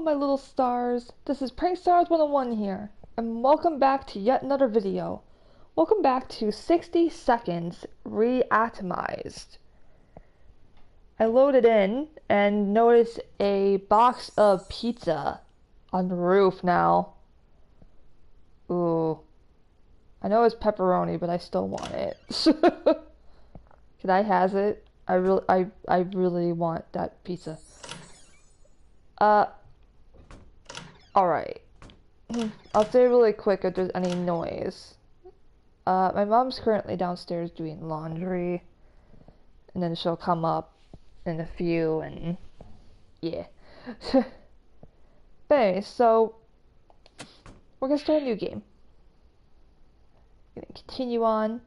my little stars. This is Prank Stars 101 here, and welcome back to yet another video. Welcome back to 60 Seconds Reatomized. I loaded in and noticed a box of pizza on the roof now. Ooh. I know it's pepperoni, but I still want it. Can I has it? I really want that pizza. Alright. I'll say really quick if there's any noise. My mom's currently downstairs doing laundry. And then she'll come up in a few and yeah. But anyway, so we're gonna start a new game. Gonna continue on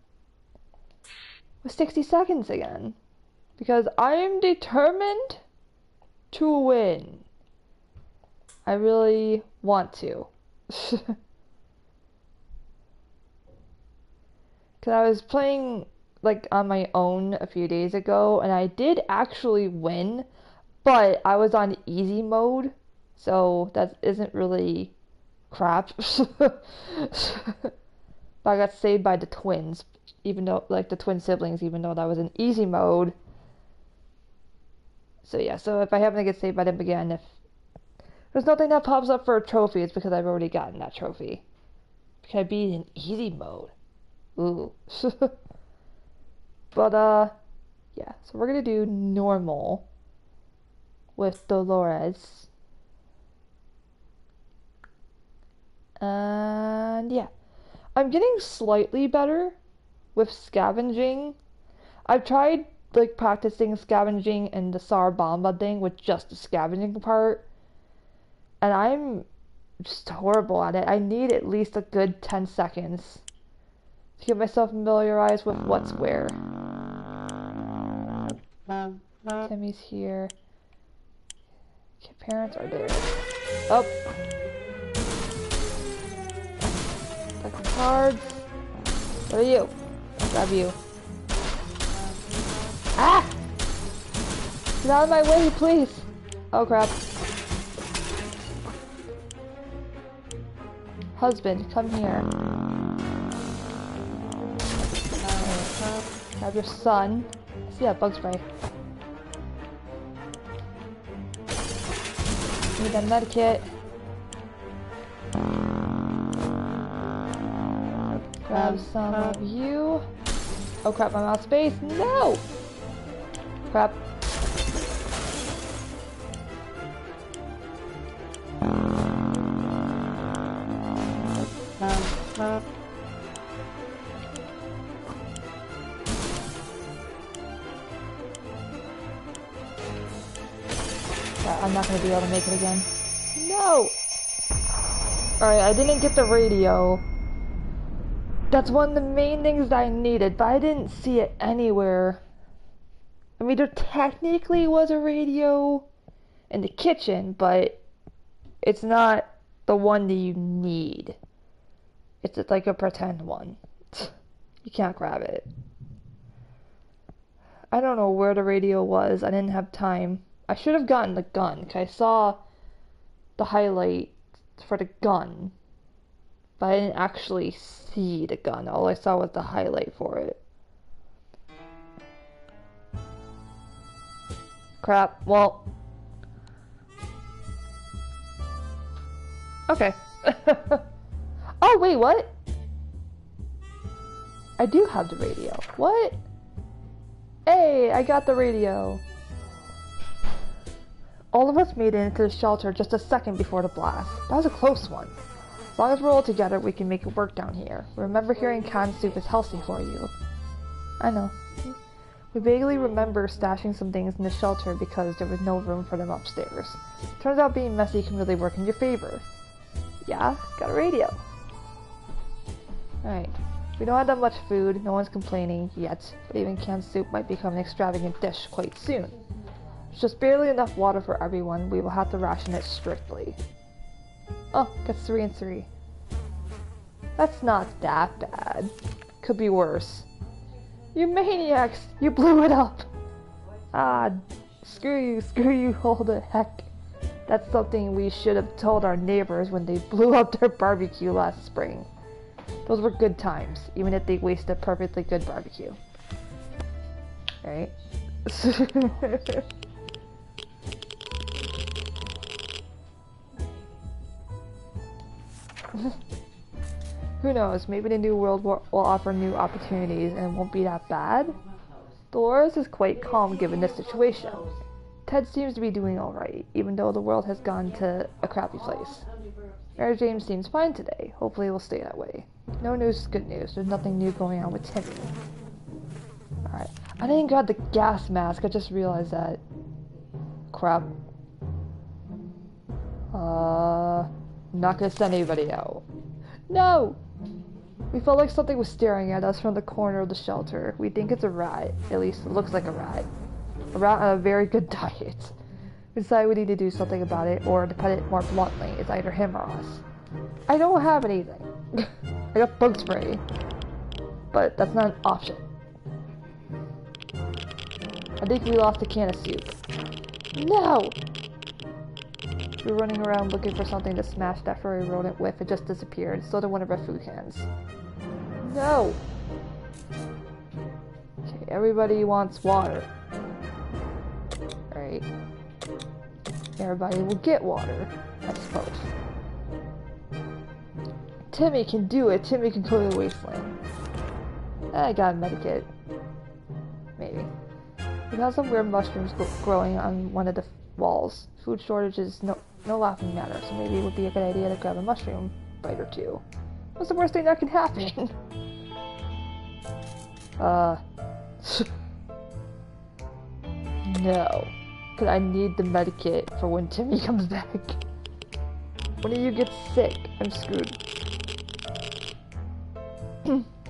with 60 seconds again. Because I am determined to win. I really want to. Because I was playing like on my own a few days ago and I did actually win, but I was on easy mode, so that isn't really crap. But I got saved by the twins, even though, like, the twin siblings, even though that was in easy mode. So yeah, so if I happen to get saved by them again, if there's nothing that pops up for a trophy, it's because I've already gotten that trophy. Can I be in easy mode? Ooh. But, yeah, so we're gonna do normal with Dolores. And yeah, I'm getting slightly better with scavenging. I've tried like practicing scavenging and the Sar Bomba thing with just the scavenging part, and I'm just horrible at it. I need at least a good 10 seconds to get myself familiarized with what's where. Timmy's here. Okay, parents are there. Oh! Take the cards. What are you? I'll grab you. Ah! Get out of my way, please! Oh crap. Husband, come here. Grab your son. See that bug spray. Need a medikit. Grab some of you. Oh crap, I'm out of space. No! Crap. I'm not gonna be able to make it again. No! Alright, I didn't get the radio. That's one of the main things that I needed, but I didn't see it anywhere. I mean, there technically was a radio in the kitchen, but it's not the one that you need. It's like a pretend one. You can't grab it. I don't know where the radio was. I didn't have time. I should have gotten the gun, because I saw the highlight for the gun, but I didn't actually see the gun. All I saw was the highlight for it. Crap. Well. Okay. Oh, wait, what? I do have the radio. What? Hey, I got the radio. All of us made it into the shelter just a second before the blast. That was a close one. As long as we're all together, we can make it work down here. Remember hearing canned soup is healthy for you. I know. We vaguely remember stashing some things in the shelter because there was no room for them upstairs. Turns out being messy can really work in your favor. Yeah, got a radio. Alright. We don't have that much food, no one's complaining yet, but even canned soup might become an extravagant dish quite soon. There's just barely enough water for everyone. We will have to ration it strictly. Oh, gets 3 and 3. That's not that bad. Could be worse. You maniacs! You blew it up! Ah, screw you, all the heck. That's something we should have told our neighbors when they blew up their barbecue last spring. Those were good times, even if they wasted a perfectly good barbecue. Right? Who knows, maybe the new world will offer new opportunities and it won't be that bad? Dolores is quite calm given this situation. Ted seems to be doing alright, even though the world has gone to a crappy place. Mary Jane seems fine today. Hopefully it will stay that way. No news is good news. There's nothing new going on with Timmy. Alright. I didn't grab the gas mask. I just realized that. Crap. Not gonna send anybody out. No! We felt like something was staring at us from the corner of the shelter. We think it's a rat. At least it looks like a rat. A rat on a very good diet. We decided we need to do something about it, or to put it more bluntly, it's either him or us. I don't have anything. I got bug spray. But that's not an option. I think we lost a can of soup. No! We were running around looking for something to smash that furry rodent with. It just disappeared. So did one of our food cans. No! Okay, everybody wants water. Right. Everybody will get water, I suppose. Timmy can do it. Timmy can go to the wasteland. I got a medikit. Maybe. We found some weird mushrooms growing on one of the walls. Food shortage is no laughing matter, so maybe it would be a good idea to grab a mushroom bite or two. What's the worst thing that can happen? No. Because I need the medikit for when Timmy comes back. When you get sick, I'm screwed.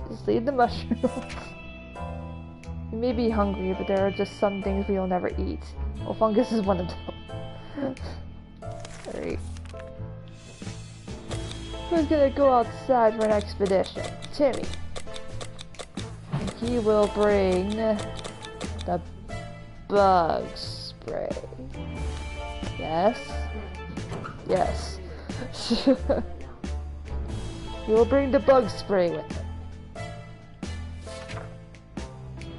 Just leave the mushrooms. We may be hungry, but there are just some things we'll never eat. Well, fungus is one of them. Alright. Who's gonna go outside for an expedition? Timmy. And he will bring the bug spray. Yes? Yes. He will bring the bug spray with him.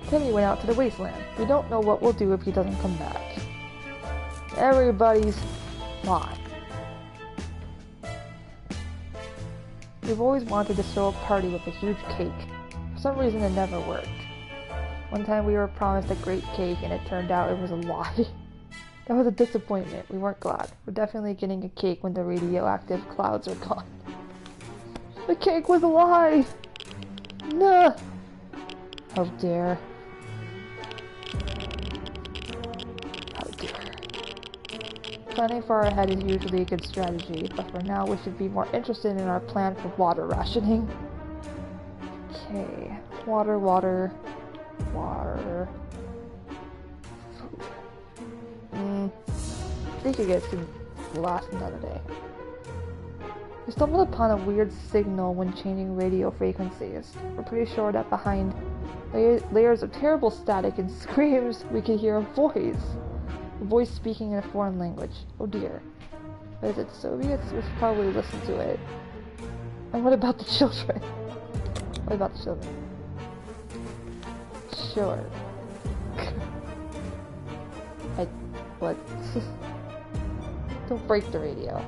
Timmy went out to the wasteland. We don't know what we'll do if he doesn't come back. Everybody's fine. We've always wanted to throw a party with a huge cake. For some reason it never worked. One time we were promised a great cake and it turned out it was a lie. That was a disappointment. We weren't glad. We're definitely getting a cake when the radioactive clouds are gone. The cake was a lie! No! How dare. How dare. Planning far ahead is usually a good strategy, but for now we should be more interested in our plan for water rationing. Okay. Water. Food. I think it can last another day. We stumbled upon a weird signal when changing radio frequencies. We're pretty sure that behind layers of terrible static and screams, we could hear a voice. A voice speaking in a foreign language. Oh dear. But is it Soviets? We should probably listen to it. And what about the children? What about the children? Sure. What? Don't break the radio.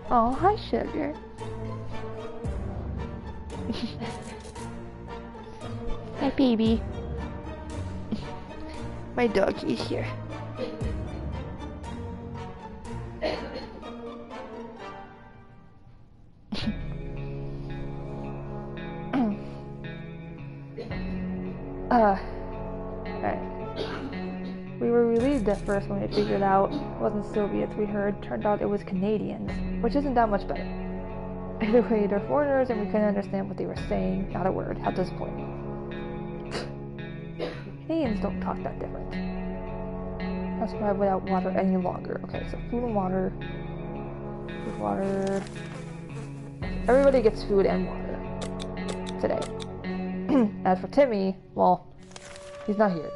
Oh, hi, Sugar. Hi, baby. My dog is here. Alright. We were relieved at first when we figured out it wasn't Soviets we heard. Turned out it was Canadians, which isn't that much better. Either way, they're foreigners and we couldn't understand what they were saying. Not a word. How disappointing. Canadians don't talk that different. That's why without water any longer. Okay, so food and water. Food, water. Everybody gets food and water today. As for Timmy, well, he's not here.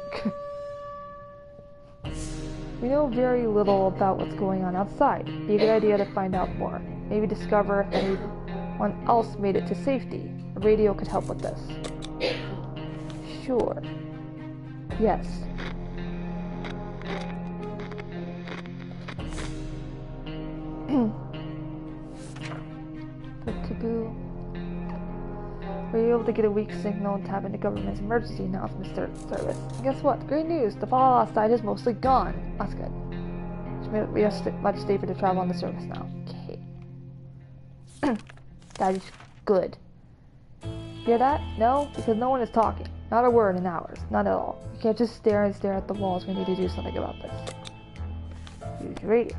We know very little about what's going on outside. It'd be a good idea to find out more. Maybe discover if anyone else made it to safety. A radio could help with this. Sure. Yes. Peekaboo. Were you able to get a weak signal and tap into government's emergency announcement service? And guess what? Great news! The fallout outside is mostly gone. That's good. We are much safer to travel on the surface now. Okay. That is good. Hear that? No? Because no one is talking. Not a word in hours. Not at all. You can't just stare and stare at the walls. We need to do something about this. Use your radio.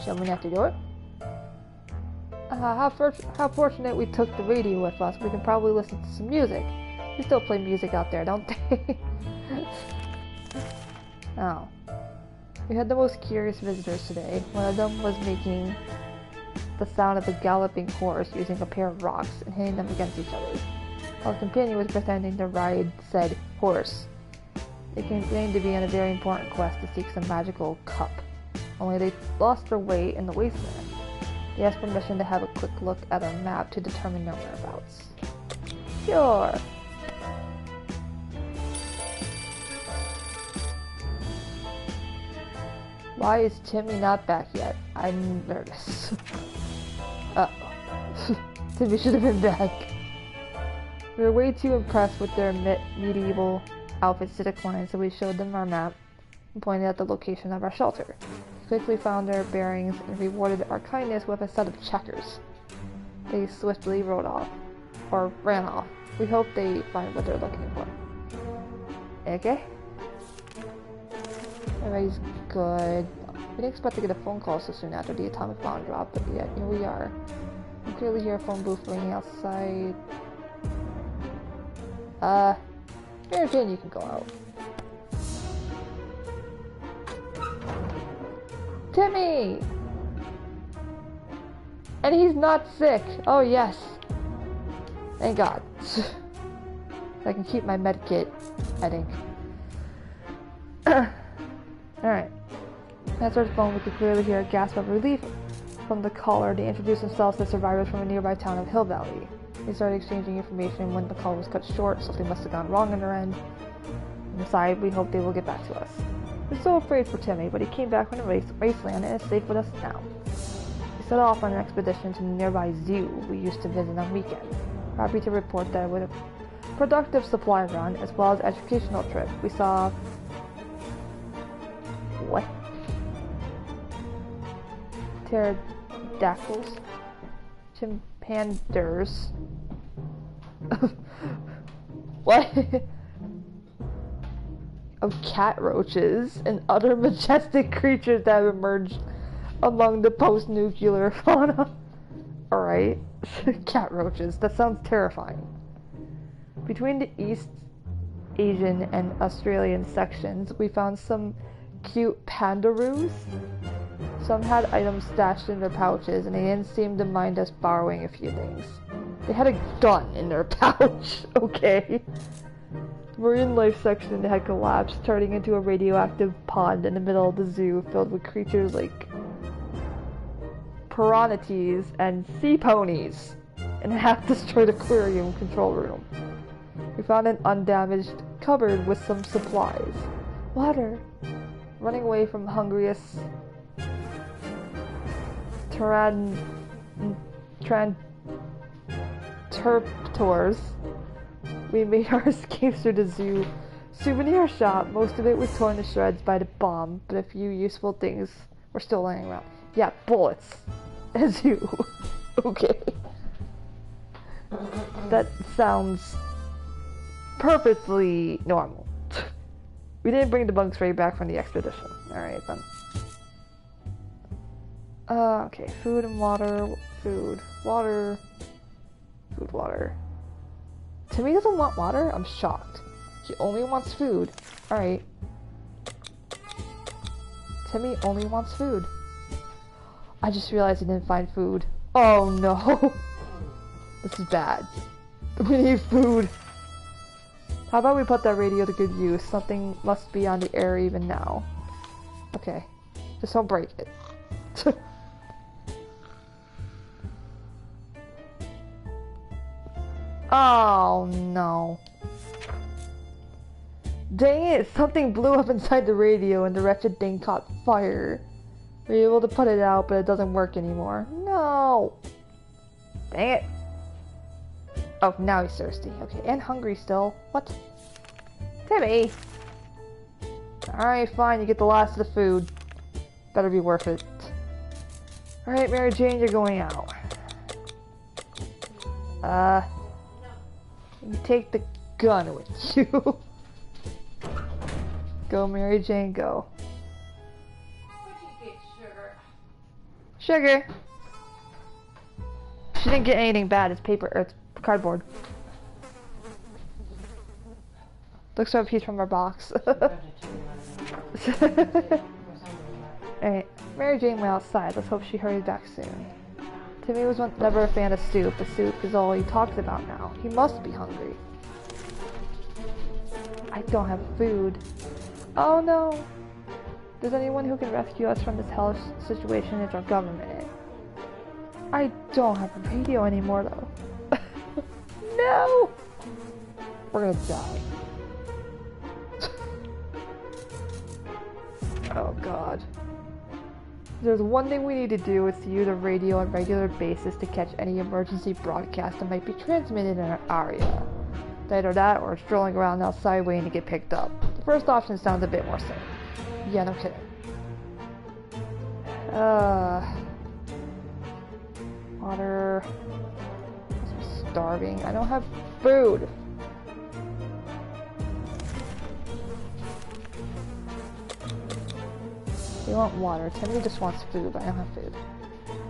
Someone have to do it. How fortunate we took the radio with us. We can probably listen to some music. They still play music out there, don't they? Oh. We had the most curious visitors today. One of them was making the sound of a galloping horse using a pair of rocks and hitting them against each other. While his companion was pretending to ride said horse. They claimed to be on a very important quest to seek some magical cup. Only they lost their way in the wasteland. They asked permission to have a quick look at our map to determine their whereabouts. Sure. Why is Timmy not back yet? I'm nervous. Uh-oh. Timmy should have been back. We were way too impressed with their medieval outfits to decline, so we showed them our map and pointed out the location of our shelter. We quickly found their bearings and rewarded our kindness with a set of checkers. They swiftly rode off, or ran off. We hope they find what they're looking for. Okay? Everybody's good. We didn't expect to get a phone call so soon after the atomic bomb drop, but yet here we are. I can clearly hear a phone booth ringing outside. Mary Jane, you can go out. Timmy! And he's not sick. Oh yes. Thank God. I can keep my med kit, I think. Alright. Answered the phone, we could clearly hear a gasp of relief from the caller. They introduced themselves as survivors from a nearby town of Hill Valley. They started exchanging information when the call was cut short, something must have gone wrong on their end. Inside, we hope they will get back to us. We're so afraid for Timmy, but he came back from the wasteland and is safe with us now. We set off on an expedition to the nearby zoo we used to visit on weekends. Happy to report that with a productive supply run, as well as educational trip, we saw... What? Pterodactyls? Chimpanders? What? Of cat roaches and other majestic creatures that have emerged among the post-nuclear fauna. Alright. Cat roaches. That sounds terrifying. Between the East Asian and Australian sections, we found some cute pandaroos. Some had items stashed in their pouches, and they didn't seem to mind us borrowing a few things. They had a gun in their pouch. Okay. The marine life section had collapsed, turning into a radioactive pond in the middle of the zoo filled with creatures like piranhas and sea ponies in a half-destroyed aquarium control room. We found an undamaged cupboard with some supplies. Water. Running away from hungriest terptors, we made our escape through the zoo souvenir shop. Most of it was torn to shreds by the bomb, but a few useful things were still laying around. Yeah, bullets. As you. Okay. That sounds perfectly normal. We didn't bring the bug spray back from the expedition. Alright then. Okay, food and water. Food. Water. Food, water. Timmy doesn't want water? I'm shocked. He only wants food. Alright. Timmy only wants food. I just realized he didn't find food. Oh no. This is bad. We need food. How about we put that radio to good use? Something must be on the air even now. Okay. Just don't break it. Oh no. Dang it, something blew up inside the radio and the wretched thing caught fire. We were able to put it out, but it doesn't work anymore. No! Dang it. Oh, now he's thirsty. Okay, and hungry still. What? Timmy! Alright, fine, you get the last of the food. Better be worth it. Alright, Mary Jane, you're going out. You take the gun with you. Go, Mary Jane, go. What'd you get, sugar? Sugar! She didn't get anything bad, it's paper, or it's cardboard. Looks like a piece from our box. Alright, Mary Jane went outside. Let's hope she hurries back soon. Timmy was never a fan of soup. The soup is all he talks about now. He must be hungry. I don't have food. Oh no! There's anyone who can rescue us from this hellish situation. It's our government. I don't have a radio anymore though. No! We're gonna die. Oh god. There's one thing we need to do is to use a radio on a regular basis to catch any emergency broadcast that might be transmitted in our area. Either that or strolling around outside waiting to get picked up. The first option sounds a bit more safe. Yeah, no kidding. Water. I'm starving. I don't have food. They want water. Timmy just wants food, but I don't have food.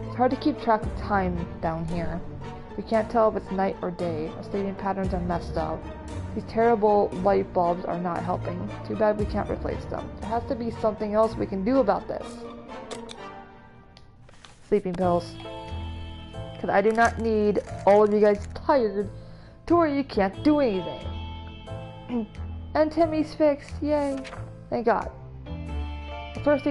It's hard to keep track of time down here. We can't tell if it's night or day. Our sleeping patterns are messed up. These terrible light bulbs are not helping. Too bad we can't replace them. There has to be something else we can do about this. Sleeping pills. Because I do not need all of you guys tired to where you can't do anything. And Timmy's fixed. Yay. Thank God. Our first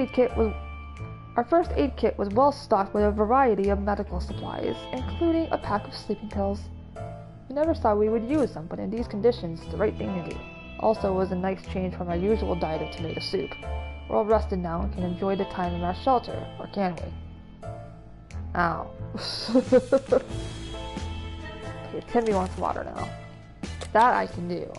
aid kit was well stocked with a variety of medical supplies, including a pack of sleeping pills. We never thought we would use them, but in these conditions, it's the right thing to do. Also, it was a nice change from our usual diet of tomato soup. We're all rested now and can enjoy the time in our shelter, or can we? Ow. Okay, Timmy wants water now. That I can do.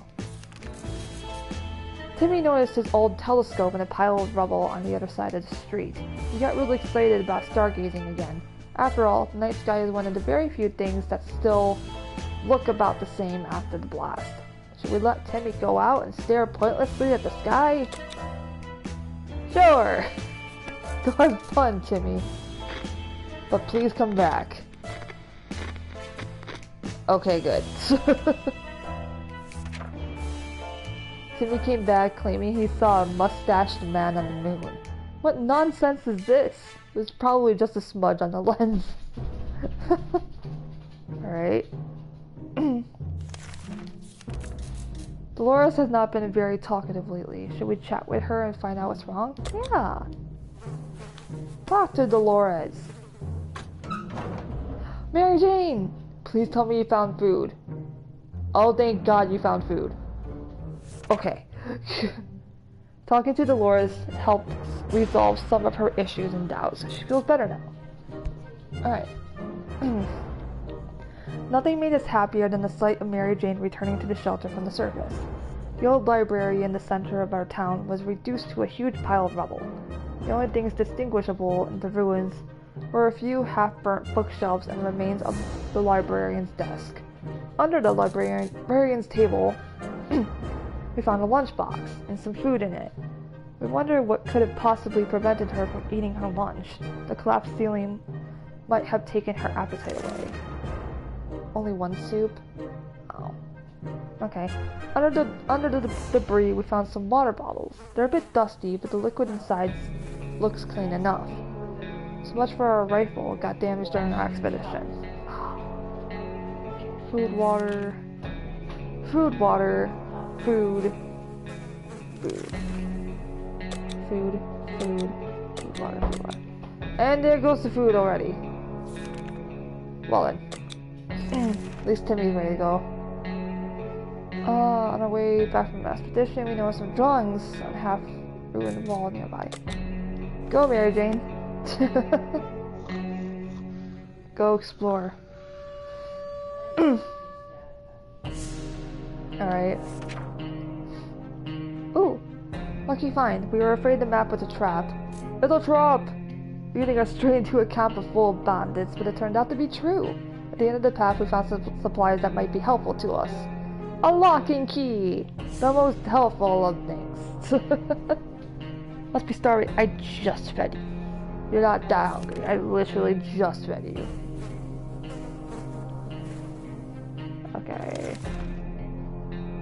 Timmy noticed his old telescope in a pile of rubble on the other side of the street. He got really excited about stargazing again. After all, the night sky is one of the very few things that still look about the same after the blast. Should we let Timmy go out and stare pointlessly at the sky? Sure! Go have fun, Timmy. But please come back. Okay, good. Timmy came back claiming he saw a mustached man on the moon. What nonsense is this? It was probably just a smudge on the lens. Alright. Dolores has not been very talkative lately. Should we chat with her and find out what's wrong? Yeah. Talk to Dolores. Mary Jane! Please tell me you found food. Oh, thank God you found food. Okay. Talking to Dolores helped resolve some of her issues and doubts. She feels better now. Alright. Nothing made us happier than the sight of Mary Jane returning to the shelter from the surface. The old library in the center of our town was reduced to a huge pile of rubble. The only things distinguishable in the ruins were a few half-burnt bookshelves and remains of the librarian's desk. Under the librarian's table, we found a lunchbox and some food in it. We wondered what could have possibly prevented her from eating her lunch. The collapsed ceiling might have taken her appetite away. Only one soup? Oh. Okay. Under the debris, we found some water bottles. They're a bit dusty, but the liquid inside looks clean enough. So much for our rifle got damaged during our expedition. Food, water. Food, water. Food. Food. Food. Food. Food, water. Food, water. And there goes the food already. Well then. At least Timmy's ready to go. On our way back from the expedition, we noticed some drawings on a half-ruined wall nearby. Go, Mary Jane. Go explore. Alright. Ooh! Lucky find. We were afraid the map was a trap. It's a trap! Leading us straight into a camp full of bandits, but it turned out to be true. At the end of the path, we found some supplies that might be helpful to us. A locking key! The most helpful of things. Must be starving. I just fed you. You're not that hungry. I literally just fed you. Okay.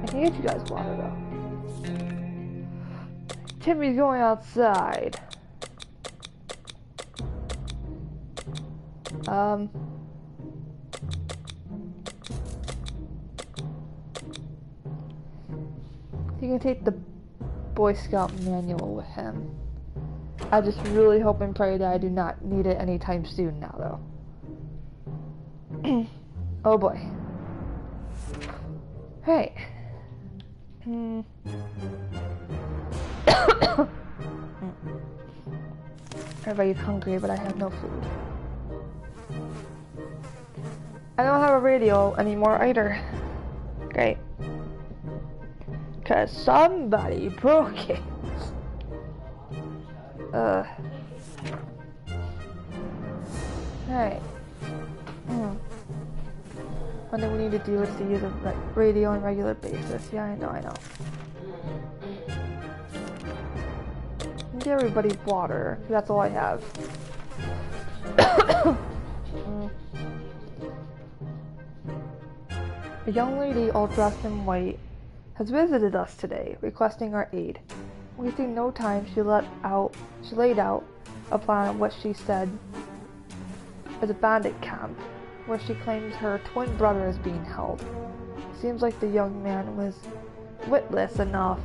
I can get you guys water though. Timmy's going outside. You can take the Boy Scout manual with him. I just really hope and pray that I do not need it anytime soon now, though. Oh boy. Hey. Everybody's hungry, but I have no food. I don't have a radio anymore either. Great. Cause somebody broke it. Alright. One thing we need to do is to use a radio on a regular basis. Yeah, I know. Give everybody water. That's all I have. A young lady, all dressed in white, has visited us today, requesting our aid. Wasting no time, she laid out a plan of what she said is a bandit camp, where she claims her twin brother is being held. Seems like the young man was witless enough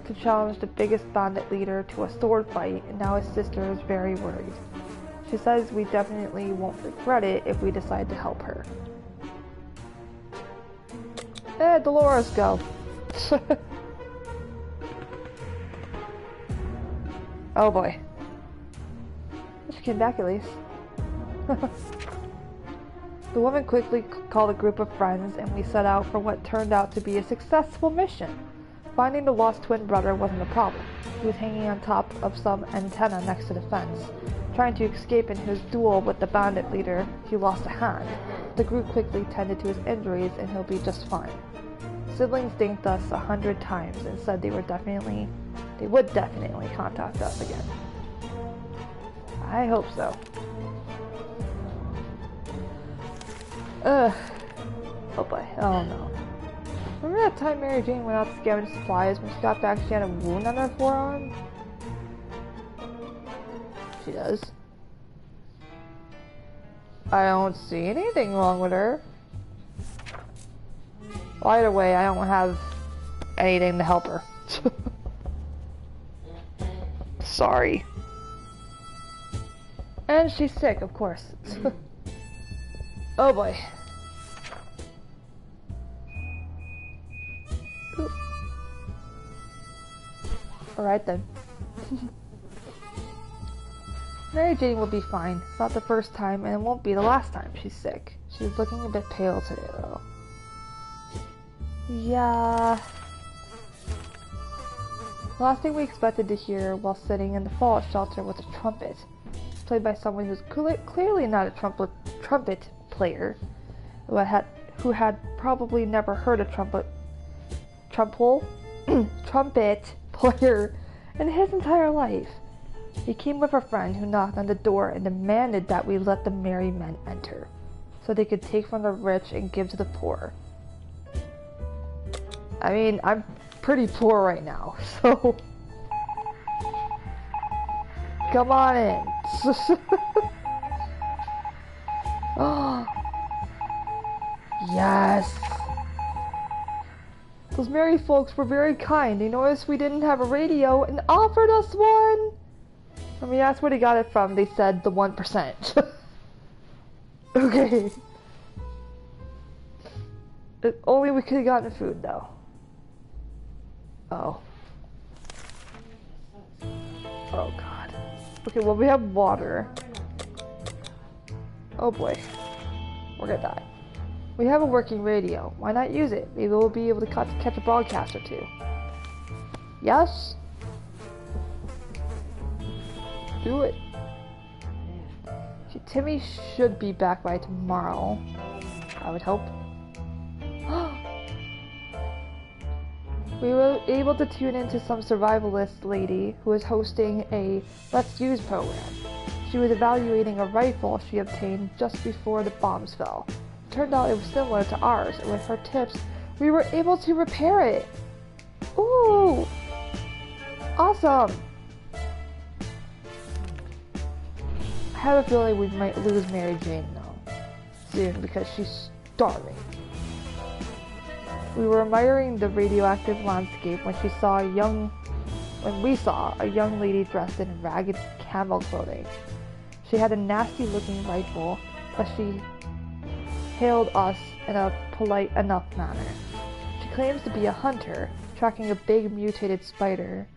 to challenge the biggest bandit leader to a sword fight, and now his sister is very worried. She says we definitely won't regret it if we decide to help her. Dolores, go. Oh boy. She came back at least. The woman quickly called a group of friends, and we set out for what turned out to be a successful mission. Finding the lost twin brother wasn't a problem. He was hanging on top of some antenna next to the fence. Trying to escape in his duel with the bandit leader, he lost a hand. The group quickly tended to his injuries, and he'll be just fine. Siblings thanked us 100 times and said they would definitely contact us again. I hope so. Oh boy, oh no. Remember that time Mary Jane went out to scavenge supplies? When she got back, she had a wound on her forearm? She does. I don't see anything wrong with her. Well, either way, I don't have anything to help her. Sorry. And she's sick, of course. Oh boy. Alright then. Mary Jane will be fine. It's not the first time, and it won't be the last time she's sick. She's looking a bit pale today, though. Yeah. The last thing we expected to hear while sitting in the fallout shelter was a trumpet. It's played by someone who's clearly not a trumpet player, who had probably never heard a trumpet player in his entire life. He came with a friend who knocked on the door and demanded that we let the merry men enter, so they could take from the rich and give to the poor. I mean, I'm pretty poor right now, so come on in. Oh, Yes! Those merry folks were very kind. They noticed we didn't have a radio and offered us one! When we asked where they got it from, they said the 1%. Okay. If only we could have gotten food, though. Oh. Oh, God. Okay, well, we have water. Oh, boy. We're gonna die. We have a working radio. Why not use it? Maybe we'll be able to catch a broadcast or two. Yes? Do it. Timmy should be back by tomorrow. I would hope. We were able to tune into some survivalist lady who was hosting a Let's Use program. She was evaluating a rifle she obtained just before the bombs fell. It turned out it was similar to ours, and with her tips, we were able to repair it. Ooh! Awesome! I have a feeling we might lose Mary Jane though, soon, because she's starving. We were admiring the radioactive landscape when we saw a young lady dressed in ragged camel clothing. She had a nasty looking rifle, but she hailed us in a polite enough manner. She claims to be a hunter, tracking a big mutated spider.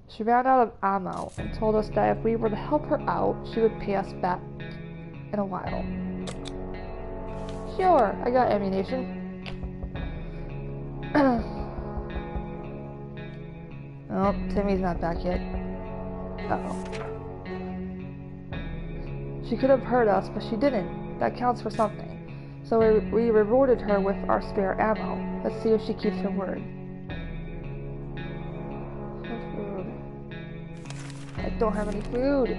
She ran out of ammo and told us that if we were to help her out, she would pay us back in a while. Sure, I got ammunition. Oh, Timmy's not back yet. Uh-oh. She could have heard us, but she didn't. That counts for something. So we rewarded her with our spare ammo. Let's see if she keeps her word. I don't have any food.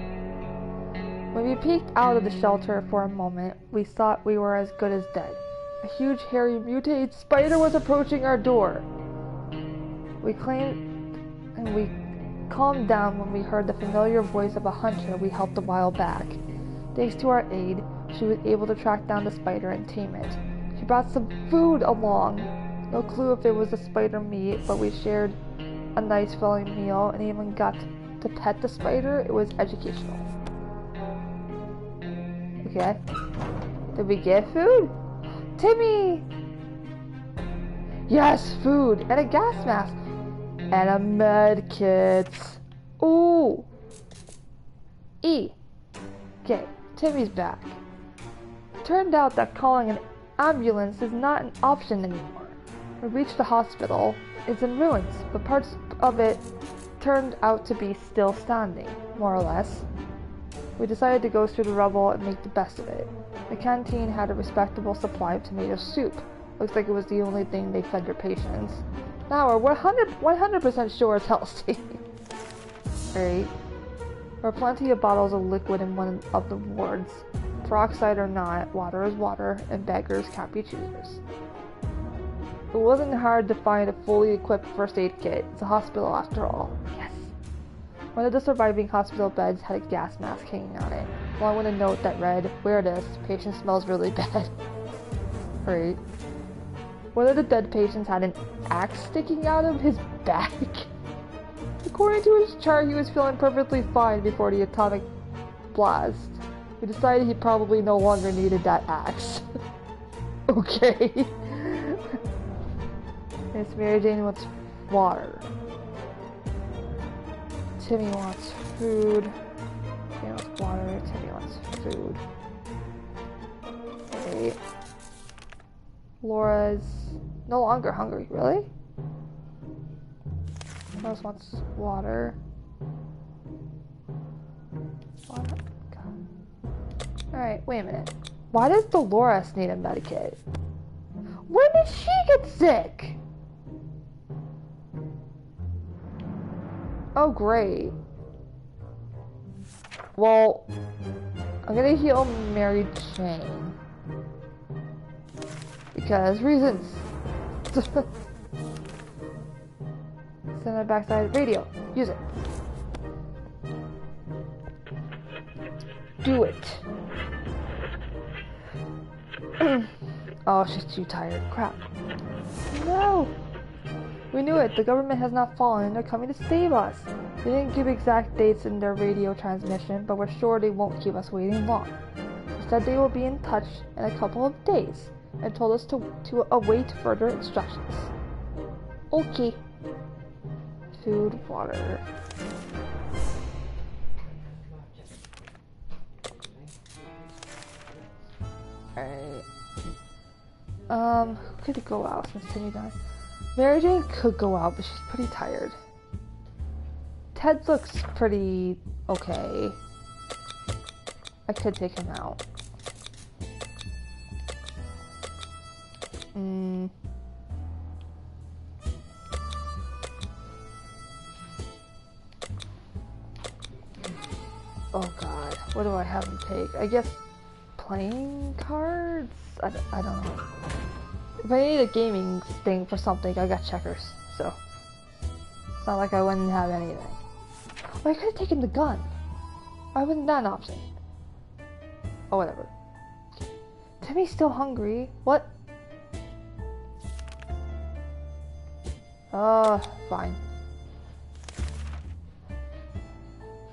When we peeked out of the shelter for a moment, we thought we were as good as dead. A huge, hairy, mutated spider was approaching our door. We calmed down when we heard the familiar voice of a hunter we helped a while back. Thanks to our aid, she was able to track down the spider and tame it. She brought some food along. No clue if it was the spider meat, but we shared a nice filling meal and even got to pet the spider. It was educational. Okay. Did we get food? Timmy! Yes, food and a gas mask and a med kit. Ooh. Okay, Timmy's back. Turned out that calling an ambulance is not an option anymore. We reached the hospital. It's in ruins, but parts of it turned out to be still standing, more or less. We decided to go through the rubble and make the best of it. The canteen had a respectable supply of tomato soup. Looks like it was the only thing they fed their patients. Now we're 100% sure it's healthy. Right. There are plenty of bottles of liquid in one of the wards. Peroxide or not, water is water, and beggars can't be choosers. It wasn't hard to find a fully equipped first aid kit. It's a hospital after all. Yes. One of the surviving hospital beds had a gas mask hanging on it, along with a note that read, "Wear this, patient smells really bad." Right. One of the dead patients had an axe sticking out of his back. According to his chart, he was feeling perfectly fine before the atomic blast. We decided he probably no longer needed that axe. Okay. Miss Mary Jane wants water. Timmy wants food. Timmy wants water. Timmy wants food. Okay. Laura's no longer hungry, really? Who else wants water? Water? Alright, wait a minute. Why does Dolores need a medikit? When did she get sick? Oh, great. Well, I'm gonna heal Mary Jane. Because reasons. Send a backside radio. Use it. Do it. Oh, she's too tired. Crap. No! We knew it. The government has not fallen and they're coming to save us. They didn't give exact dates in their radio transmission, but we're sure they won't keep us waiting long. They said they will be in touch in a couple of days and told us to await further instructions. Okay. Food, water. Alright. Who could go out since Timmy died? Mary Jane could go out, but she's pretty tired. Ted looks pretty okay. I could take him out. Oh god, what do I have him take? I guess playing cards? I don't know. If I need a gaming thing for something, I got checkers, so it's not like I wouldn't have anything. Oh, I could have taken the gun. Why wasn't that an option? Oh, whatever. Timmy's still hungry. What? Fine.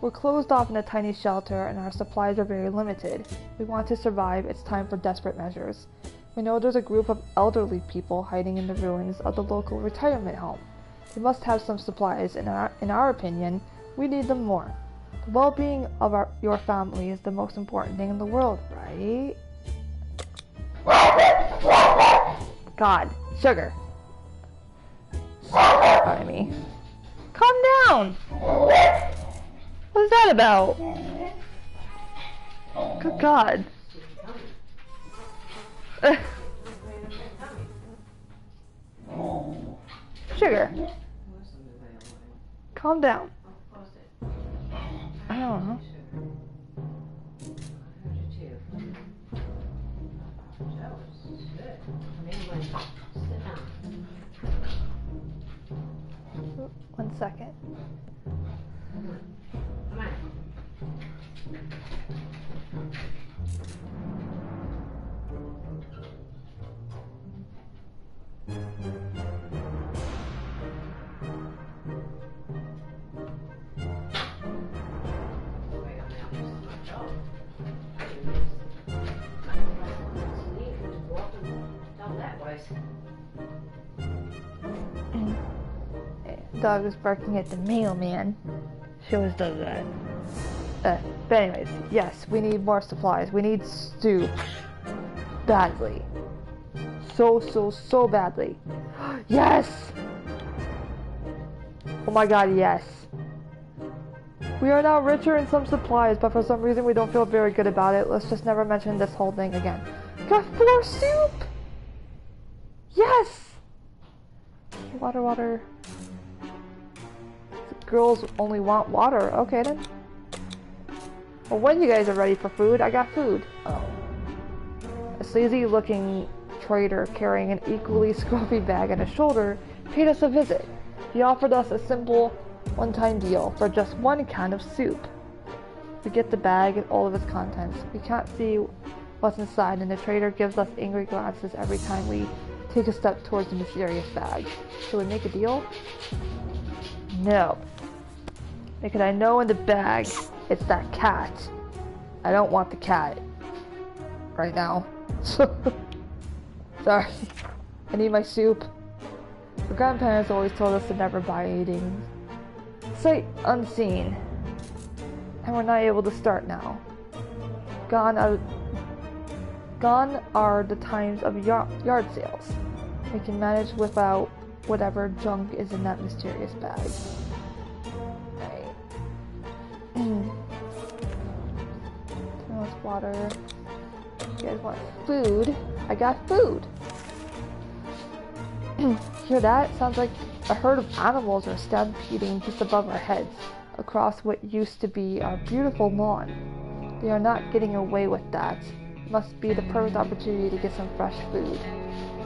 We're closed off in a tiny shelter and our supplies are very limited. We want to survive. It's time for desperate measures. We know there's a group of elderly people hiding in the ruins of the local retirement home. They must have some supplies. In our opinion, we need them more. The well-being of your family is the most important thing in the world, right? God, sugar. By me. Calm down. What is that about? Good God. Sugar. Calm down. I don't know. One second. Dog is barking at the mailman. She always does that. But anyways, yes, we need more supplies. We need soup. Badly. So badly. Yes! Oh my god, yes. We are now richer in some supplies, but for some reason we don't feel very good about it. Let's just never mention this whole thing again. Got 4 soup! Yes! Water. Girls only want water. Okay then. Well, when you guys are ready for food, I got food. Oh. A sleazy looking trader carrying an equally scruffy bag on his shoulder paid us a visit. He offered us a simple one-time deal for just 1 can of soup. We get the bag and all of its contents. We can't see what's inside, and the trader gives us angry glances every time we take a step towards the mysterious bag. Should we make a deal? No. Because I know in the bag, it's that cat. I don't want the cat. Right now. Sorry. I need my soup. Our grandparents always told us to never buy anything sight unseen. And we're not able to start now. Gone are the times of yard sales. We can manage without whatever junk is in that mysterious bag. Right. Water. You guys want food? I got food. Hear that? Sounds like a herd of animals are stampeding just above our heads, across what used to be our beautiful lawn. They are not getting away with that. Must be the perfect opportunity to get some fresh food.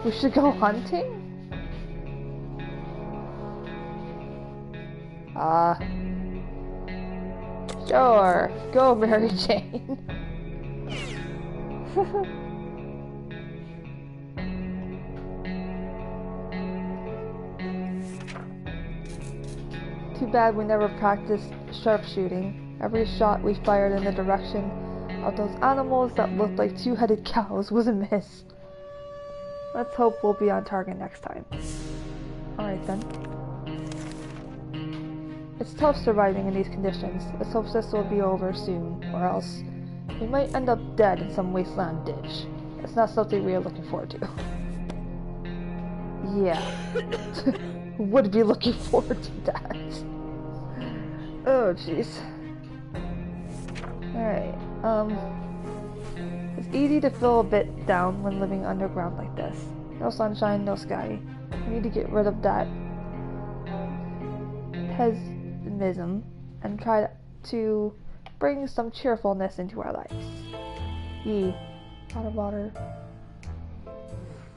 We should go hunting? Sure. Go, Mary Jane. Too bad we never practiced sharpshooting. Every shot we fired in the direction of those animals that looked like two-headed cows was a miss. Let's hope we'll be on target next time. Alright then. It's tough surviving in these conditions. Let's hope this will be over soon, or else we might end up dead in some wasteland ditch. It's not something we are looking forward to. Yeah. Would be looking forward to that. Oh jeez. Alright, it's easy to feel a bit down when living underground like this. No sunshine, no sky. We need to get rid of that pessimism and try to bring some cheerfulness into our lives. Yee. Water, water.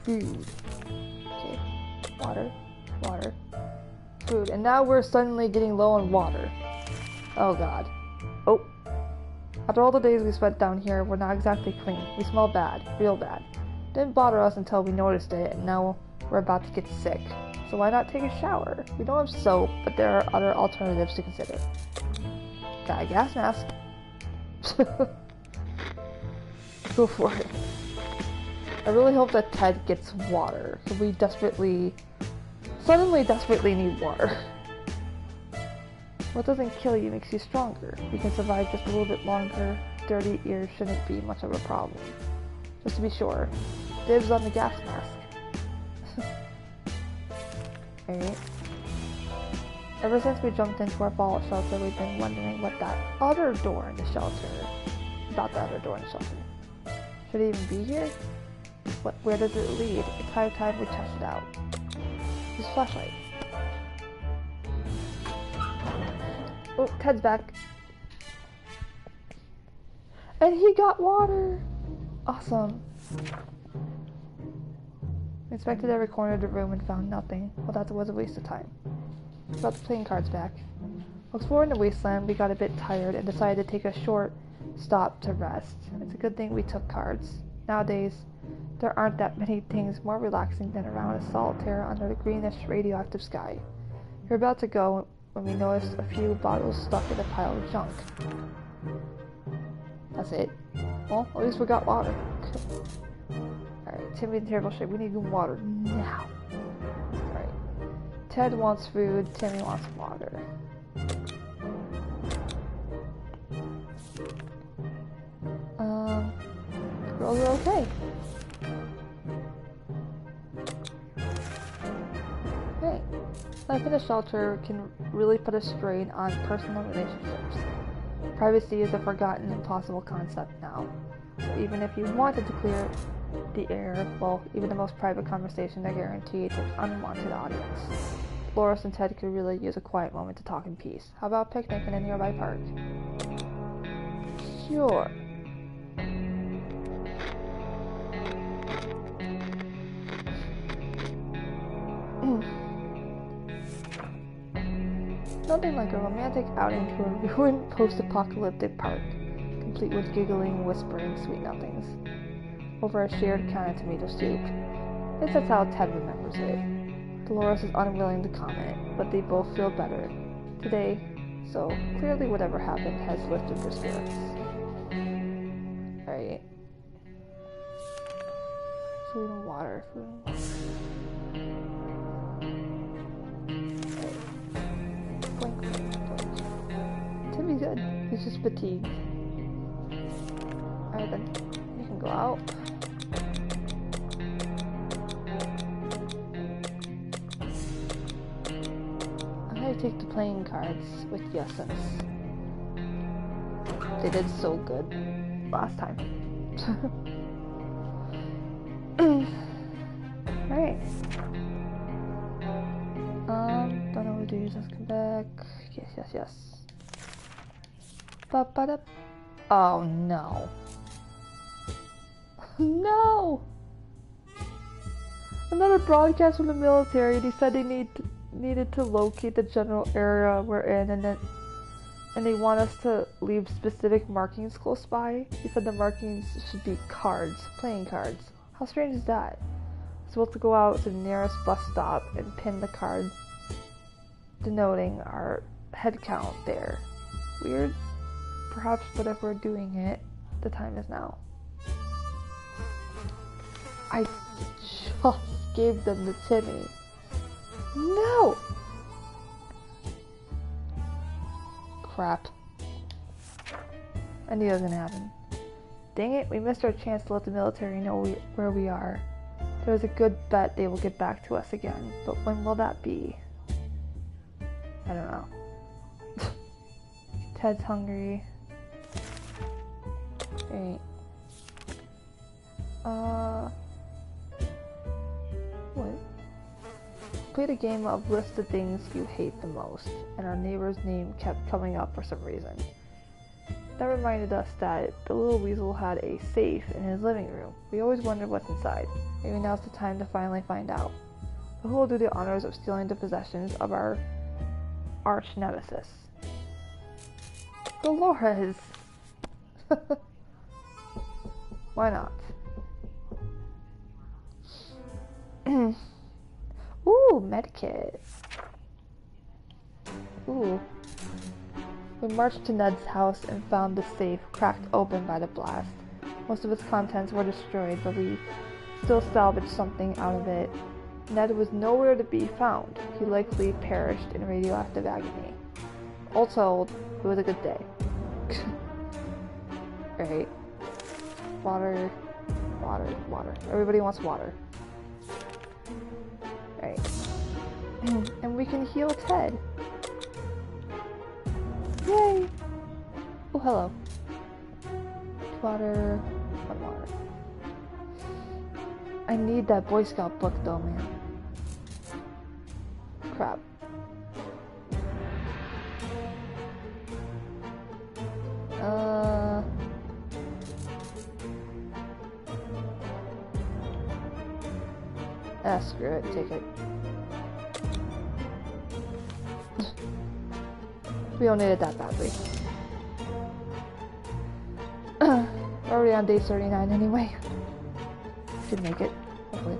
Food. Okay. Water, water. Food. And now we're suddenly getting low on water. Oh god. Oh. After all the days we spent down here, we're not exactly clean. We smell bad. Real bad. Didn't bother us until we noticed it, and now we're about to get sick. So why not take a shower? We don't have soap, but there are other alternatives to consider. Got a gas mask. Go for it. I really hope that Ted gets water, because we suddenly desperately need water. What doesn't kill you makes you stronger. We can survive just a little bit longer. Dirty ears shouldn't be much of a problem. Just to be sure. Dibs on the gas mask. Alright. Ever since we jumped into our fallout shelter, we've been wondering what that other door in the shelter... About the other door in the shelter. Should it even be here? Where does it lead? It's high time we test it out. Use flashlight. Oh, Ted's back. And he got water! Awesome. We inspected every corner of the room and found nothing. Well, that was a waste of time. Got the playing cards back. While exploring the wasteland, we got a bit tired and decided to take a short stop to rest. It's a good thing we took cards. Nowadays, there aren't that many things more relaxing than a round of solitaire under the greenish radioactive sky. We were about to go when we noticed a few bottles stuck in a pile of junk. That's it. Well, at least we got water. Alright, Timmy's in terrible shape. We need water now. Alright. Ted wants food, Timmy wants water. Girls are okay. Right. Life in a shelter can really put a strain on personal relationships. Privacy is a forgotten, impossible concept now. So even if you wanted to clear the air, well, even the most private conversation are guaranteed an unwanted audience. Loris and Ted could really use a quiet moment to talk in peace. How about picnicking in a nearby park? Sure. Nothing like a romantic outing to a ruined post-apocalyptic park, complete with giggling, whispering, sweet nothings, over a shared can of tomato soup. At least that's how Ted remembers it. Dolores is unwilling to comment, but they both feel better today, so clearly whatever happened has lifted their spirits. Alright. Food and water, food and water. Timmy's good. He's just fatigued. Alright then. We can go out. I'm gonna take the playing cards with you since they did so good last time. Alright. Don't know what to do. Let's come back. Yes. Ba-ba-da. Oh no. No! Another broadcast from the military. They said they needed to locate the general area we're in, and they want us to leave specific markings close by. They said the markings should be cards, playing cards. How strange is that? We're supposed to go out to the nearest bus stop and pin the card denoting our head count there. Weird, perhaps, but if we're doing it, the time is now. I just gave them to Timmy. No! Crap. I knew it was gonna happen. Dang it, we missed our chance to let the military know where we are. There's a good bet they will get back to us again, but when will that be? I don't know. Ted's hungry. Alright. What? Played a game of list the things you hate the most, and our neighbor's name kept coming up for some reason. That reminded us that the little weasel had a safe in his living room. We always wondered what's inside. Maybe now's the time to finally find out. Who will do the honors of stealing the possessions of our arch nemesis? Dolores! Why not? Ooh, medkit. Ooh. We marched to Ned's house and found the safe cracked open by the blast. Most of its contents were destroyed, but we still salvaged something out of it. Ned was nowhere to be found. He likely perished in radioactive agony. All told, it was a good day. Alright. Water, water, water. Everybody wants water. Alright. And we can heal Ted. Yay! Oh, hello. Water, one water. I need that Boy Scout book though, man. Crap. Screw it, take it. We don't need it that badly. We're already on day 39 anyway. Should make it, hopefully.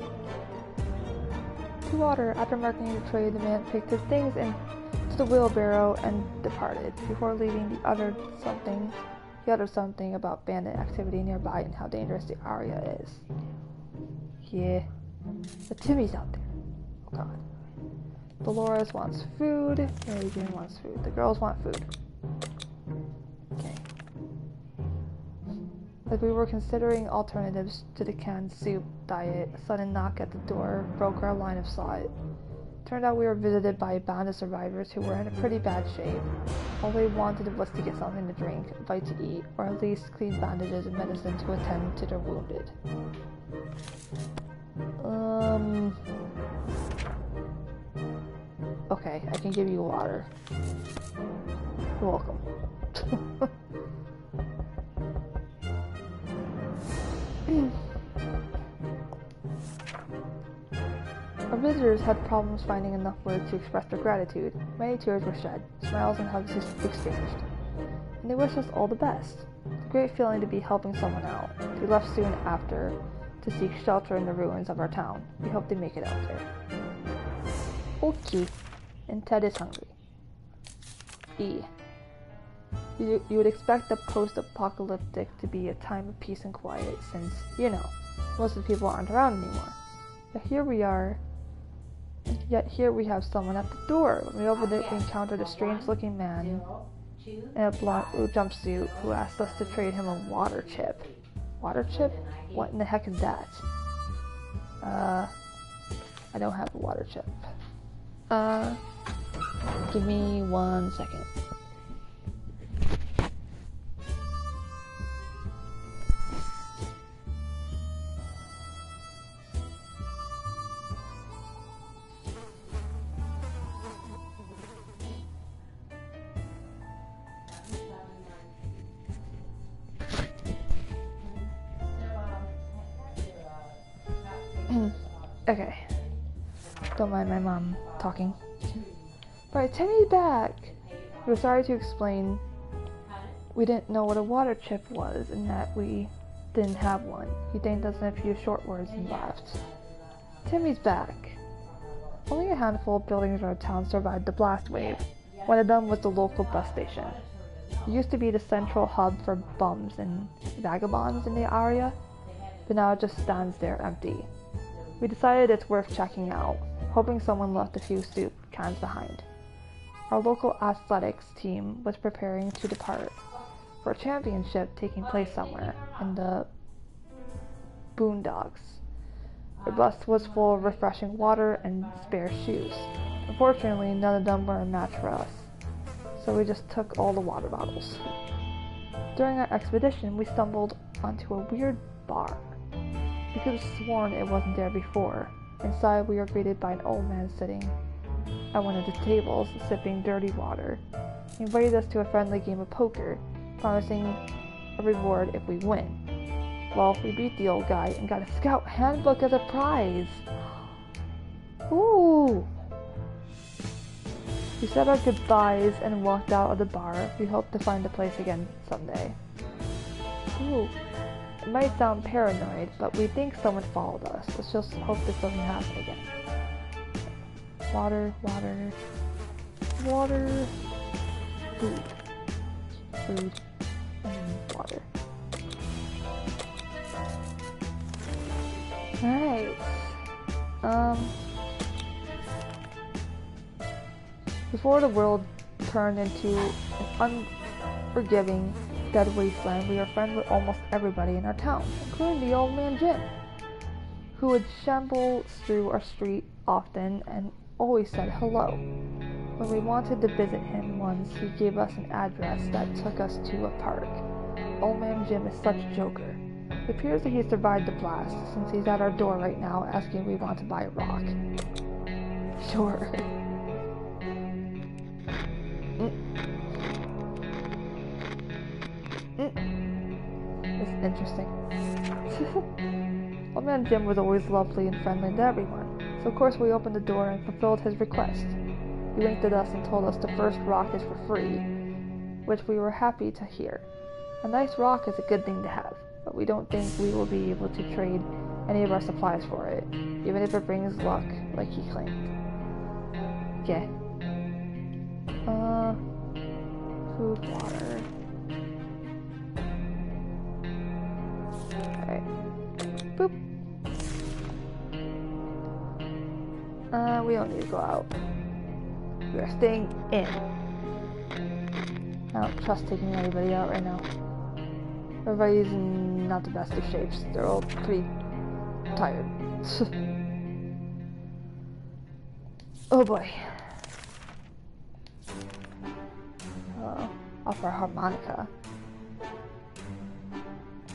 To water. After marking the tray, the man picked his things into the wheelbarrow and departed. Before leaving, he uttered something about bandit activity nearby and how dangerous the area is. Yeah. But Timmy's out there. Oh god. Dolores wants food. Mary Jane wants food. The girls want food. Okay. As we were considering alternatives to the canned soup diet, a sudden knock at the door broke our line of sight. Turned out we were visited by bandit survivors who were in a pretty bad shape. All they wanted was to get something to drink, a bite to eat, or at least clean bandages and medicine to attend to their wounded. Okay, I can give you water. You're welcome. Our visitors had problems finding enough words to express their gratitude. Many tears were shed, smiles and hugs exchanged. And they wished us all the best. It's a great feeling to be helping someone out. We left soon after to seek shelter in the ruins of our town. We hope they make it out there. Okay. And Ted is hungry. E. You would expect the post-apocalyptic to be a time of peace and quiet since, you know, most of the people aren't around anymore. Yet here we have someone at the door. When we opened it, we encountered a strange-looking man in a blue jumpsuit who asked us to trade him a water chip. Water chip? What in the heck is that? I don't have a water chip. Give me 1 second. Okay. Don't mind my mom talking. Right, Timmy's back! We were sorry to explain we didn't know what a water chip was and that we didn't have one. He thanked us in a few short words and left. Timmy's back. Only a handful of buildings in our town survived the blast wave. One of them was the local bus station. It used to be the central hub for bums and vagabonds in the area, but now it just stands there empty. We decided it's worth checking out, hoping someone left a few soup cans behind. Our local athletics team was preparing to depart for a championship taking place somewhere in the boondocks. The bus was full of refreshing water and spare shoes. Unfortunately, none of them were a match for us, so we just took all the water bottles. During our expedition, we stumbled onto a weird bar. We could have sworn it wasn't there before. Inside, we were greeted by an old man sitting at one of the tables, sipping dirty water. He invited us to a friendly game of poker, promising a reward if we win. Well, we beat the old guy and got a scout handbook as a prize. Ooh! We said our goodbyes and walked out of the bar. We hope to find the place again someday. Ooh. It might sound paranoid, but we think someone followed us. Let's just hope this doesn't happen again. Water, water, water, food, food, and water. Alright. Before the world turned into an unforgiving dead wasteland, we were friends with almost everybody in our town, including the old man Jim, who would shamble through our street often and always said hello. When we wanted to visit him once, he gave us an address that took us to a park. Old man Jim is such a joker. It appears that he survived the blast, since he's at our door right now asking if we want to buy a rock. Sure. This is interesting. Old man Jim was always lovely and friendly to everyone, so of course we opened the door and fulfilled his request. He winked at us and told us the first rock is for free, which we were happy to hear. A nice rock is a good thing to have, but we don't think we will be able to trade any of our supplies for it, even if it brings luck, like he claimed. Okay. Food, water. Alright. Boop. We don't need to go out. We are staying in. I don't trust taking anybody out right now. Everybody's in not the best of shapes. They're all pretty tired. Oh boy. Off our harmonica.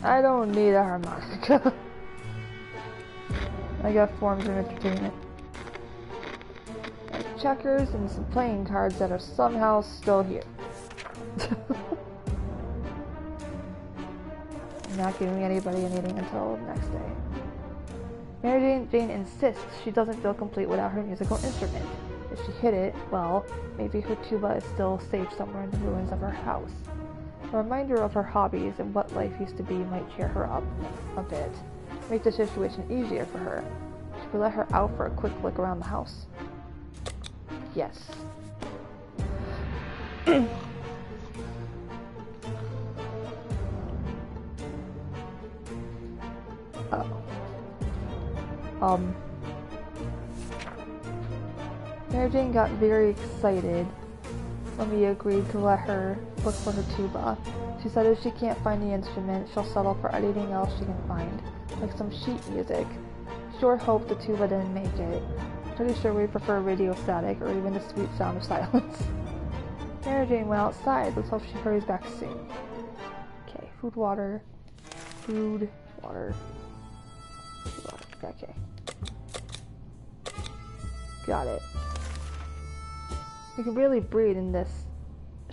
I don't need a harmonica. I got forms of entertainment. Like checkers and some playing cards that are somehow still here. I'm not giving anybody anything until the next day. Mary Jane insists she doesn't feel complete without her musical instrument. If she hid it, well, maybe her tuba is still safe somewhere in the ruins of her house. A reminder of her hobbies and what life used to be might cheer her up a bit, make the situation easier for her. Should we let her out for a quick look around the house? Yes. Mary Jane got very excited when we agreed to let her look for her tuba. She said if she can't find the instrument, she'll settle for anything else she can find, like some sheet music. Sure hope the tuba didn't make it. Pretty sure we prefer radio static or even the sweet sound of silence. Mary Jane went outside. Let's hope she hurries back soon. Okay, food, water. Food, water. Okay. Got it. We can barely breathe in this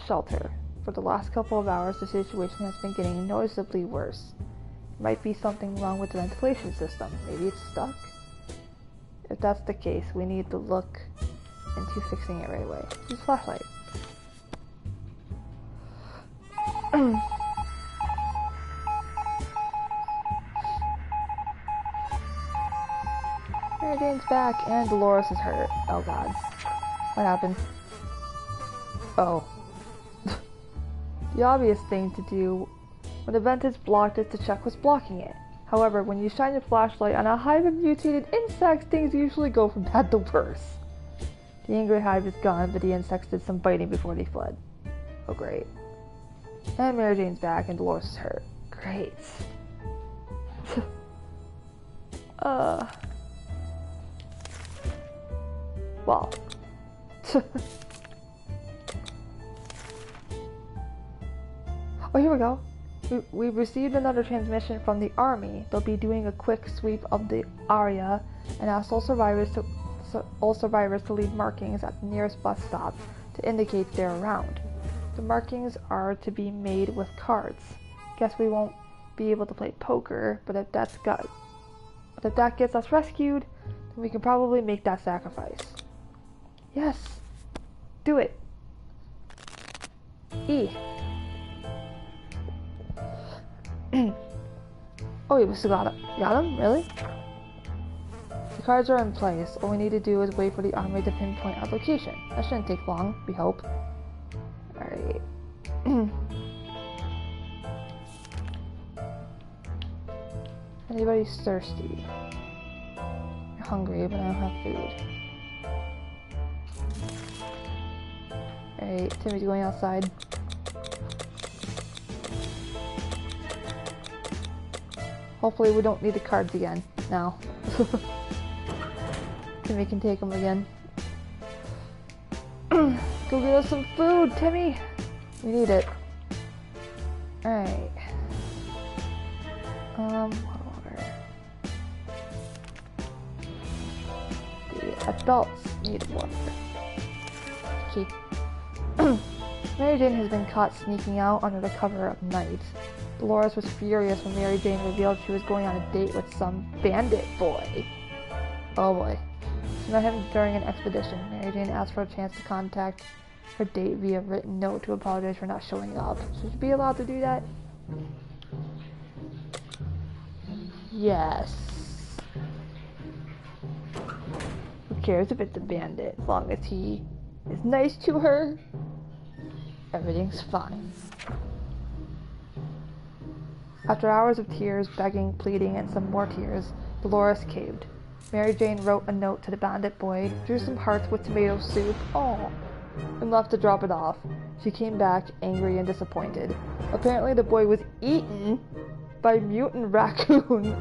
shelter. For the last couple of hours, the situation has been getting noticeably worse. It might be something wrong with the ventilation system. Maybe it's stuck? If that's the case, we need to look into fixing it right away. Use a flashlight. Mary Jane's back and Dolores is hurt. Oh god. What happened? Oh. The obvious thing to do when a vent is blocked is to check what's blocking it. However, when you shine your flashlight on a hive of mutated insects, things usually go from bad to worse. The angry hive is gone, but the insects did some biting before they fled. Oh great. And Mary Jane's back and Dolores is hurt. Great. Well. Oh, here we go. We've received another transmission from the army. They'll be doing a quick sweep of the area and asked all survivors to leave markings at the nearest bus stop to indicate they're around. The markings are to be made with cards. Guess we won't be able to play poker, but if that gets us rescued, then we can probably make that sacrifice. Yes, do it. E. Oh, we still got him? Really? The cards are in place. All we need to do is wait for the army to pinpoint our location. That shouldn't take long, we hope. Alright. Anybody's thirsty? You're hungry, but I don't have food. Alright, Timmy's going outside. Hopefully we don't need the cards again now. Timmy can take them again. Go get us some food, Timmy! We need it. Alright. Water. The adults need water. Okay. Mary Jane has been caught sneaking out under the cover of night. Dolores was furious when Mary Jane revealed she was going on a date with some bandit boy. Oh boy. She met him during an expedition. Mary Jane asked for a chance to contact her date via written note to apologize for not showing up. Should she be allowed to do that? Yes. Who cares if it's a bandit, as long as he is nice to her? Everything's fine. After hours of tears, begging, pleading, and some more tears, Dolores caved. Mary Jane wrote a note to the bandit boy, drew some hearts with tomato soup, and left to drop it off. She came back, angry and disappointed. Apparently the boy was eaten by a mutant raccoon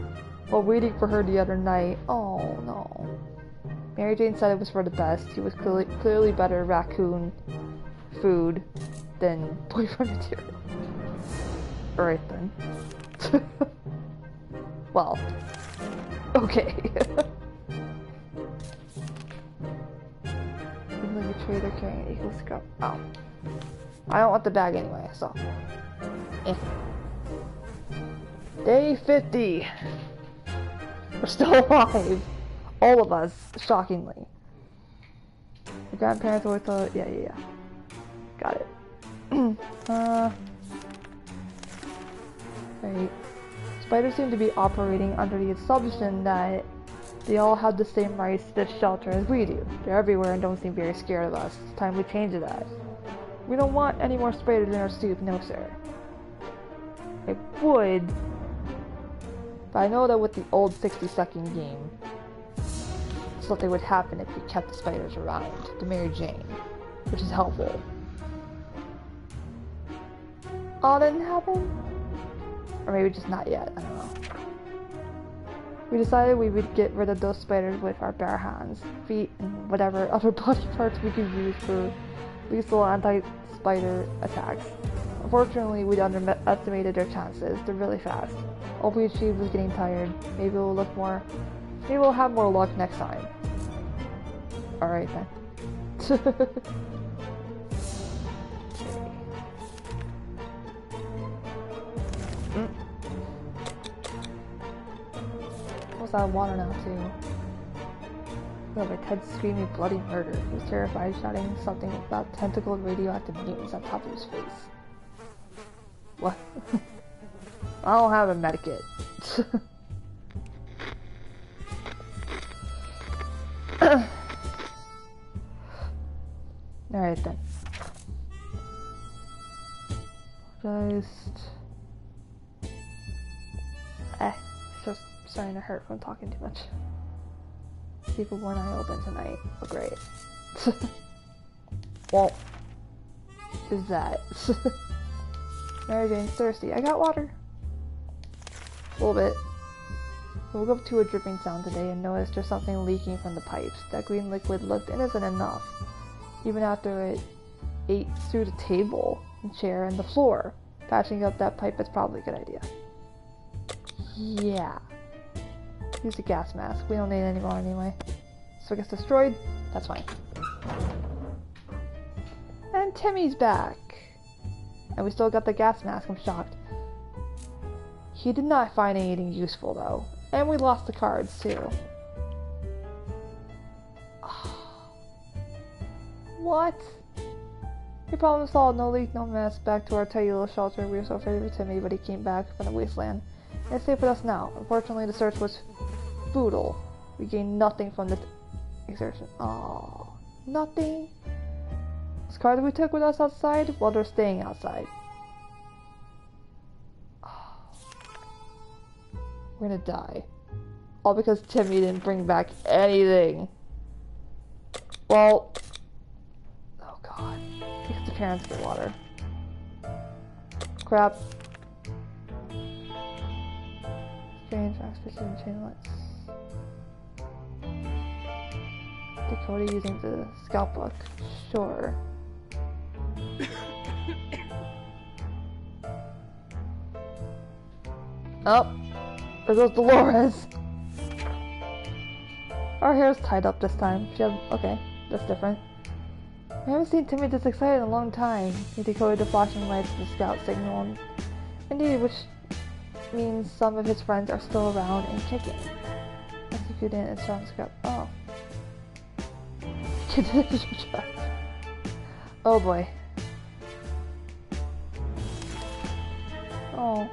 while waiting for her the other night. Oh no. Mary Jane said it was for the best. He was clearly better raccoon food than boyfriend material. Alright then. Well, okay. Like a trader carrying an equal scrap. Oh. I don't want the bag anyway, so. Day 50. We're still alive. All of us, shockingly. The grandparents always thought, yeah. Got it. Right. Spiders seem to be operating under the assumption that they all have the same rights to this shelter as we do. They're everywhere and don't seem very scared of us. It's time we change that. We don't want any more spiders in our soup, no sir. I would, but I know that with the old 60-second game, something would happen if you kept the spiders around to Mary Jane, which is helpful. Oh, that didn't happen? Or maybe just not yet, I don't know. We decided we would get rid of those spiders with our bare hands, feet, and whatever other body parts we could use for lethal anti-spider attacks. Unfortunately, we'd underestimated their chances. They're really fast. All we achieved was getting tired. Maybe we'll have more luck next time. Alright then. What's that water now too? Look by Ted screaming bloody murder. He was terrified, shouting something about tentacled radioactive mutants on top of his face. What? I don't have a medikit. Alright then. Just... it's just starting to hurt from talking too much. Keep one eye open tonight. Oh, great. Well, is that? Mary Jane's thirsty. I got water. A little bit. I woke up to a dripping sound today and noticed there's something leaking from the pipes. That green liquid looked innocent enough, even after it ate through the table and chair and the floor. Patching up that pipe is probably a good idea. Yeah. Use the gas mask. We don't need it anymore anyway. So it gets destroyed? That's fine. And Timmy's back. And we still got the gas mask. I'm shocked. He did not find anything useful though. And we lost the cards too. What? We problem solved. No leak, no mess. Back to our tiny little shelter. We were so afraid of Timmy, but he came back from the wasteland. And it's safe with us now. Unfortunately, the search was futile. We gained nothing from this exertion. Oh, nothing? Those cards we took with us outside? Well, they're staying outside. We're gonna die. All because Timmy didn't bring back anything. Well... Oh god. Because the parents get water. Crap. Strange aspects and chainlets. Dakota using the scout book. Sure. Oh. There goes Dolores. Our hair's tied up this time. Okay, that's different. I haven't seen Timmy this excited in a long time. He decoded the flashing lights of the scout signal. Indeed, which means some of his friends are still around and kicking. Executed and strong scout. Oh. Oh boy. Oh.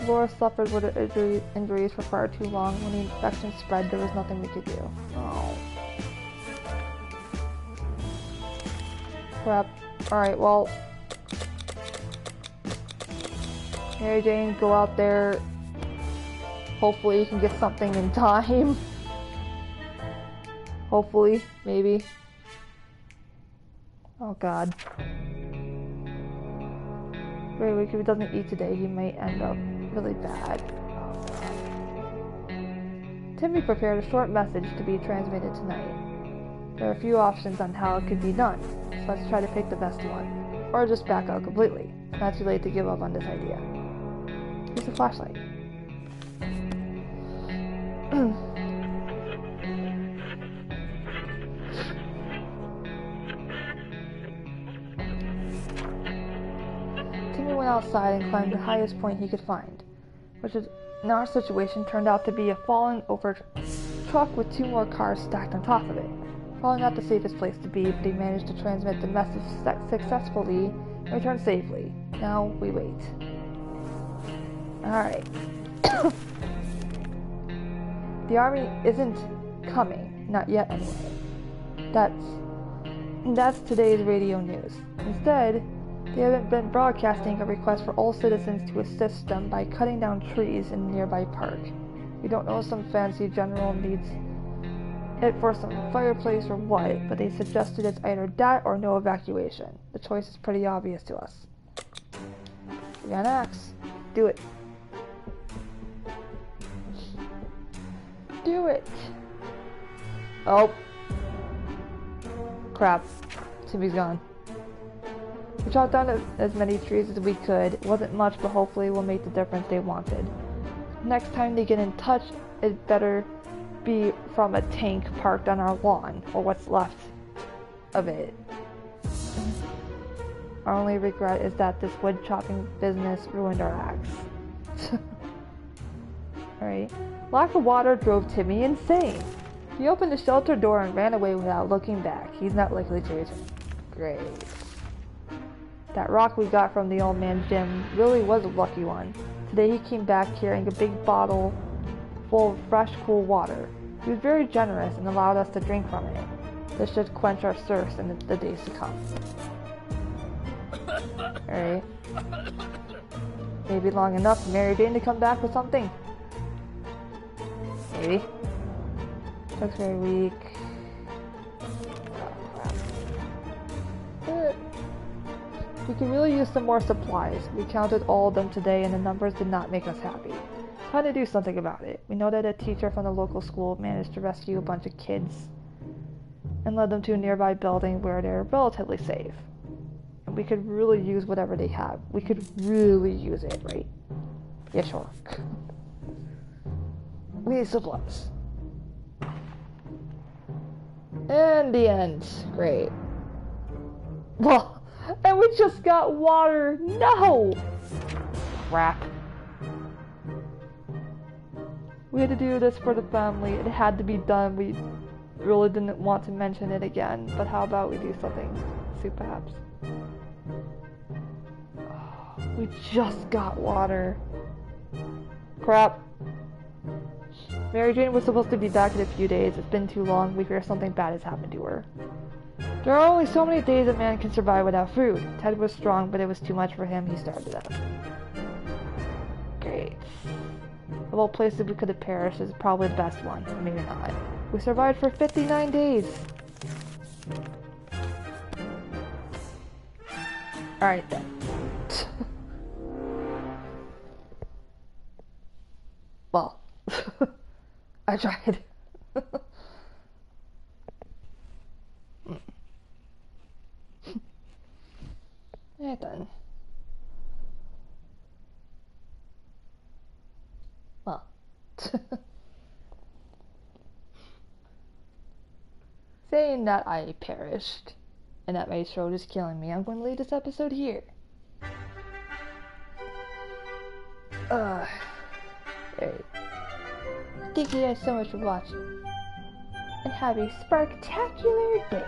Laura suffered with her injuries for far too long. When the infection spread, there was nothing we could do. Oh. Crap. Alright, well... Mary Jane, go out there. Hopefully you can get something in time. Hopefully. Maybe. Oh god. Very weak. If he doesn't eat today, he might end up really bad. Oh, God. Timmy prepared a short message to be transmitted tonight. There are a few options on how it could be done, so let's try to pick the best one. Or just back out completely. It's not too late to give up on this idea. Use a flashlight. Timmy went outside and climbed the highest point he could find, which is, in our situation, turned out to be a fallen over truck with two more cars stacked on top of it. Probably not the safest place to be, but he managed to transmit the message successfully and return safely. Now we wait. Alright. The army isn't coming. Not yet, anyway. That's today's radio news. Instead, they have been broadcasting a request for all citizens to assist them by cutting down trees in a nearby park. We don't know if some fancy general needs it for some fireplace or what, but they suggested it's either that or no evacuation. The choice is pretty obvious to us. We got an axe. Do it. Do it! Oh. Crap. Timmy's gone. We chopped down as many trees as we could. It wasn't much, but hopefully we'll make the difference they wanted. Next time they get in touch, it better be from a tank parked on our lawn, or what's left of it. Our only regret is that this wood chopping business ruined our axe. Alright. Lack of water drove Timmy insane. He opened the shelter door and ran away without looking back. He's not likely to return. Great. That rock we got from the old man's gym really was a lucky one. Today he came back carrying a big bottle full of fresh, cool water. He was very generous and allowed us to drink from it. This should quench our thirst in the days to come. Alright. Maybe long enough for Mary Jane to come back with something. Maybe. Looks very weak. We could really use some more supplies. We counted all of them today and the numbers did not make us happy. Time to do something about it. We know that a teacher from the local school managed to rescue a bunch of kids and led them to a nearby building where they're relatively safe. And we could really use whatever they have. We could really use it, right? Yeah, sure. We need supplies. And the end. Great. Well, and we just got water. No! Crap. We had to do this for the family. It had to be done. We really didn't want to mention it again. But how about we do something soup perhaps? We just got water. Crap. Mary Jane was supposed to be back in a few days. It's been too long. We fear something bad has happened to her. There are only so many days a man can survive without food. Ted was strong, but it was too much for him. He starved to death. Great. Of all places we could have perished, is probably the best one. Maybe not. We survived for 59 days. Alright then. Well, I tried. Alright then. Well. Saying that I perished, and that my throat is killing me, I'm going to leave this episode here. Alright. Thank you guys so much for watching, and have a sparktacular day.